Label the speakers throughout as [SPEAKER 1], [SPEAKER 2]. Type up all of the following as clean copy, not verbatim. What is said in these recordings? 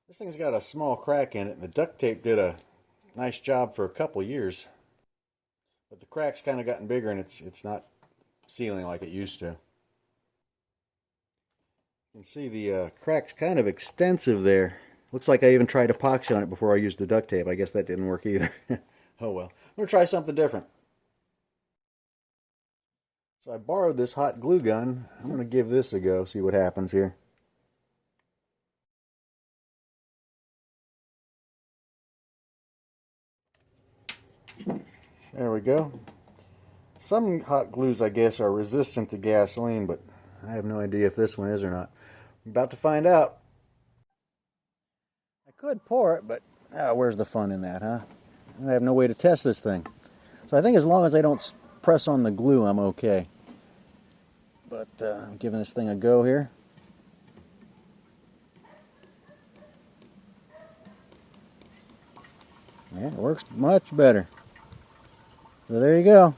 [SPEAKER 1] This thing's got a small crack in it, and the duct tape did a nice job for a couple years. But the crack's kind of gotten bigger, and it's not sealing like it used to. You can see the crack's kind of extensive there. Looks like I even tried epoxy on it before I used the duct tape. I guess that didn't work either. Oh well. I'm going to try something different. So I borrowed this hot glue gun. I'm going to give this a go, see what happens here. There we go. Some hot glues, I guess, are resistant to gasoline, but I have no idea if this one is or not. I'm about to find out. I could pour it, but where's the fun in that, huh? I have no way to test this thing. So I think as long as I don't press on the glue, I'm okay. But I'm giving this thing a go here. Yeah, it works much better. So there you go.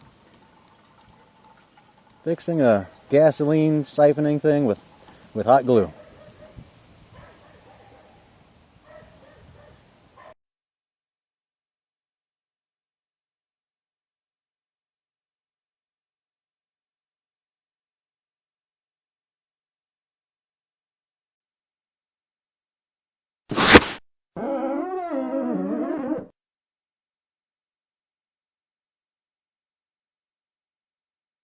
[SPEAKER 1] Fixing a gasoline siphoning thing with hot glue.